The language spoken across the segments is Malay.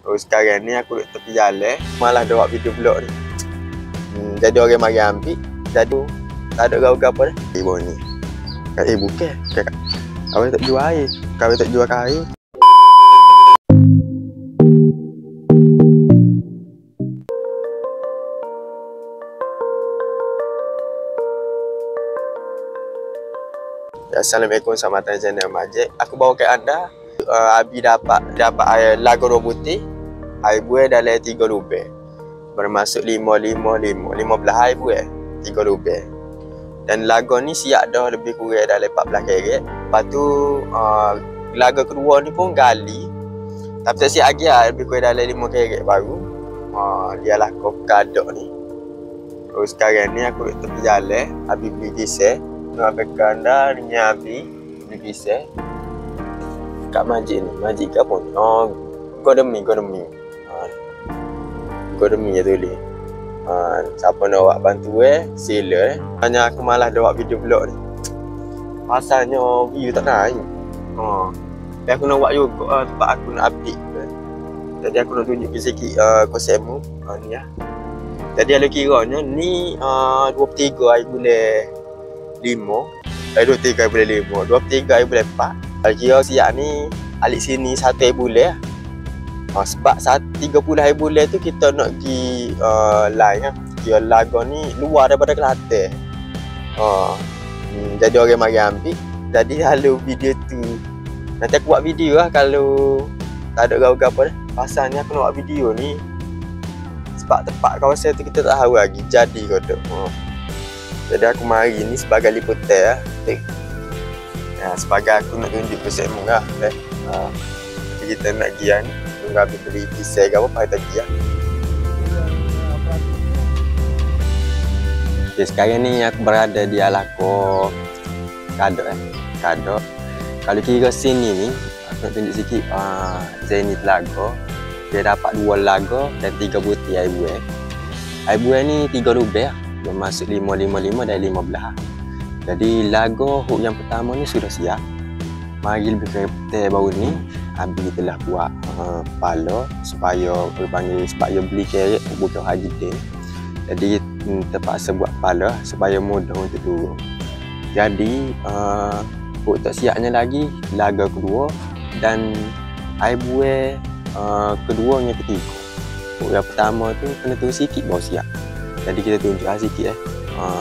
Terus sekarang ni aku duduk tepi jalan, malah ada buat video vlog ni. Jadi orang mari ambil, jadi tak ada gau-gau apa dah. Ibu ni. Bukan. Kau tak jual air. Kau tak jual kain. Assalamualaikum, selamat datang di channel Majid. Aku bawa ke anda Abi dapat air lagu 2 butir. Air buah dalam 3 lubang. Bermaksud 15 air buah 3 lubang. Dan lagu ni siap dah lebih kurang dalam 14 karat. Lepas tu lagu kedua ni pun gali. Tapi tak siap lagi lebih kurang dalam 5 karat baru. Dia lah kadok ni. Terus sekarang ni aku duduk tepi jalan. Abi beli kisah. Nak bekan dah ni Abi beli kisah. Kat Majid ni. Majid ke apa ni? Godemi. Godemi je tulis. Siapa nak buat bantu sila Hanya aku malah dah buat video vlog ni. Pasalnya view tak naik. Tapi aku nak buat juga sebab aku nak update. Jadi aku nak tunjuk sikit konsepmu. Ni lah. Jadi kalau kiranya ni 23 air bulan 5. 23 air bulan 5. 23 air bulan 4. Kalau kira siap ni alik sini 1 air bulan lah. Sebab 30 hari bulan tu kita nak pergi live kan. Kira lagu ni luar daripada Kelantan. Jadi orang mari ambil. Jadi kalau video tu nanti aku buat video lah kalau tak ada gau-gau apa dah. Pasalnya aku nak buat video ni sebab tempat kawasan tu kita tak tahu lagi jadi ke tak. Jadi aku mari ni sebagai liputan lah. Sebagai aku nak tunjuk konsepmu lah. Kita nak pergi ni. Tunggu habis beli kisah ke apa, pakai tadi lah. Okay, sekarang ni aku berada di Alako Kadok Kadok. Kalau kira sini ni, aku nak tunjuk sikit Zenith lago. Dia dapat 2 lago dan 3 butir air buah. Air buah ni 3 lubang lah. Bermaksud 5 dan 15. Jadi lago hook yang pertama ni sudah siap. Mari lebih ke baru ni Abi telah buat kepala supaya beli kerek bukan haji tin. Jadi terpaksa buat kepala supaya mudah untuk turun. Jadi hook tak siapnya lagi laga kedua dan air buah keduanya ketiga. Hook yang pertama tu kena turun sikit baru siap. Jadi kita tunjuk sikit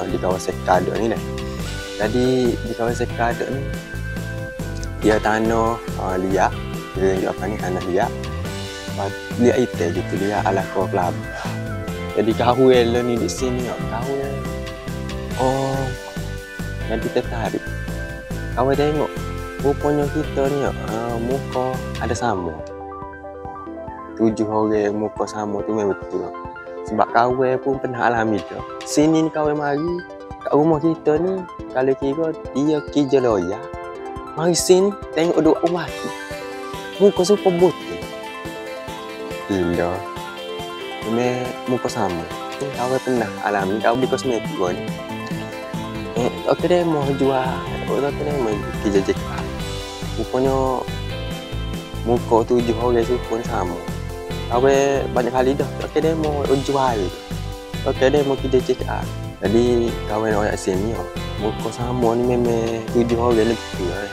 di kawasan Kadok ni dah. Jadi di kawasan Kadok ni dia tanah liat. Dia tunjuk apa ni, tanah liat. Liat hitam gitu, liat ala kau kelab. Jadi kahwin lah ni di sini kahwin. Jadi tertarik. Kau tengok rupanya kita ni muka ada sama. 7 orang muka sama tu memang betul. Sebab kahwin pun pernah alami tu. Sini ni kahwin mari kat rumah kita ni kalau kira dia kerja lawyer. Mari sini tengok dua rumah tu. Muka super putih. Gila. Memang muka sama. Kau pernah alami kau beli kosmetik pun. Okey deh mau jual. Okey deh mau kerja jeka. Rupanya muka 7 orang tu pun sama. Kau banyak kali dah. Okey deh mau jual. Okey deh mau kerja jeka. Jadi kawan orang sini muka sama ni memang 7 orang lebih lah.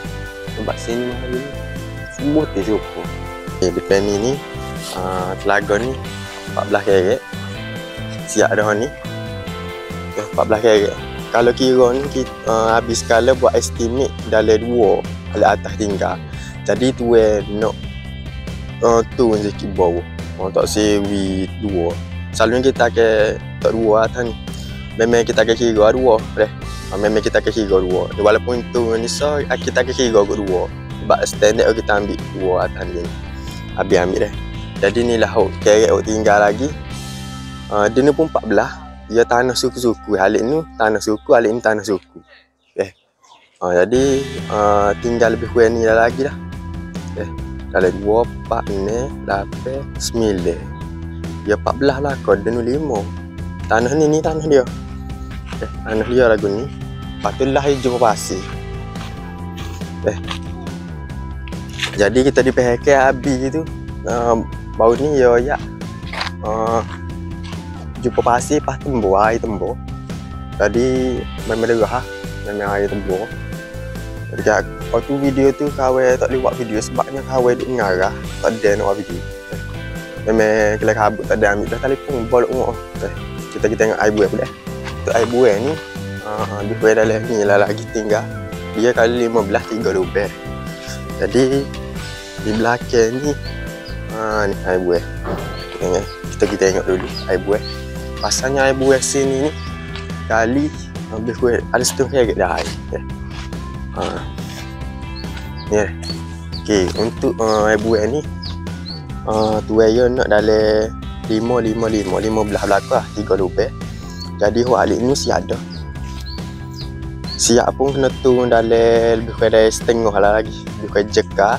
Sebab sini hari ni semua terjumpa. Depan ni telaga ni 14 karat. Siap dah ni 14 karat. Kalau kira ni kita habis skala buat estimate dalam 2 ala atas tinggal. Jadi tu nak turun sikit bawah. Tak sewi 2. Selalunya kita akan tak 2 atas ni. Memang kita akan kira 2 memang kita akan kira 2. Walaupun tu ni kita akan kira 2. Sebab standard kita ambil 2 atas ni. Habis ambil dah. Jadi ni lah kerek tinggal lagi. Dia ni pun 14. Dia tanah suku-suku. Halik ni tanah suku, halik ni tanah suku. Jadi tinggal lebih kurang ni lagi dah. Dalam 2, 4, 6, 8, 9. Dia 14 lah kau. Dia ni 5. Tanah ni tanah dia. Tanah dia lagu ni. Patutlah hijau pasir. Jadi kita di PHK habis tu bau ni ya jumpa pasir pas tembur air tembur. Tadi memang derah memang air tembur. Jadi waktu video tu kawan tak boleh buat video sebabnya kawan duk ngarah, tak ada nak buat video. Memang kena kabut, tak ada ambil dah telefon bolok ngok. Kita tengok air buah pula. Untuk air buah ni lebih kurang dalam ni lah lagi tinggal. Dia kali 15 3 lebih. Jadi di belakang ni ni air buah. Kita tengok dulu air buah. Pasalnya air buah sini ni kali lebih kurang ada setengah ringgit dah air. Ni. Okey, untuk air buah ni tu air nak dalam 15 belakang 3 lebih. Jadi alik ni siap dah. Siap pun kena turun dalam lebih kurang dari setengah lah lagi. Lebih kurang jeka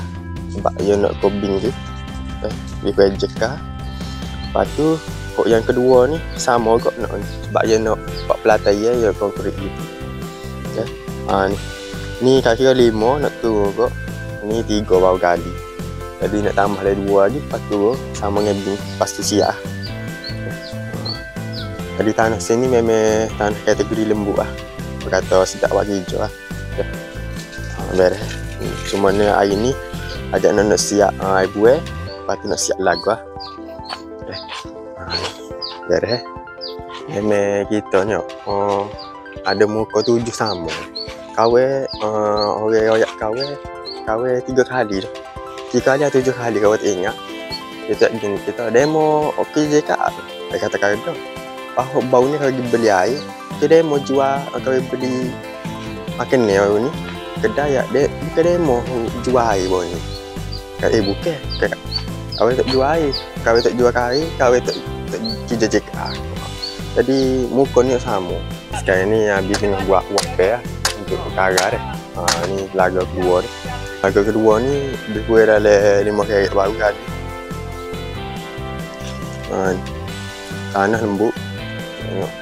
sebab dia nak kobing tu. Lebih kurang jeka. Lepas tu kok yang kedua ni sama kok nak sebab dia nak buat pelatai ya konkret gitu. Okay. Ni kira 5 nak turun kok. Ni 3 baru kali. Jadi nak tambah lagi 2 lagi, lepas tu sama dengan bin, lepas tu siap. Jadi tanah sini memang tanah kategori lembut lah. Berkata sedap bagi hijau lah. Beres. Cuma ni air ni agak nak siap air buah, lepas tu nak siap lagu lah. Beres. Memang kita ni ada muka 7 sama. Kawan orang royak kawan 3 kali dah. 3 kali atau 7 kali kau ingat. Kita demo okey je kak. Dia kata dah. Bau ni kalau beli air, kita demo jual kalau beli makan ni ni. Kedai ya dia bukan demo jual air bau ni. Bukan. Kau tak jual air, kau tak jual air, kau tak kerja jeka. Jadi muka ni sama. Sekarang ni habis tengah buat wafer untuk perkara dah. Ni laga kedua ni. Laga kedua ni lebih kurang dalam 5 karat baru kali. Tanah lembut. Tengok.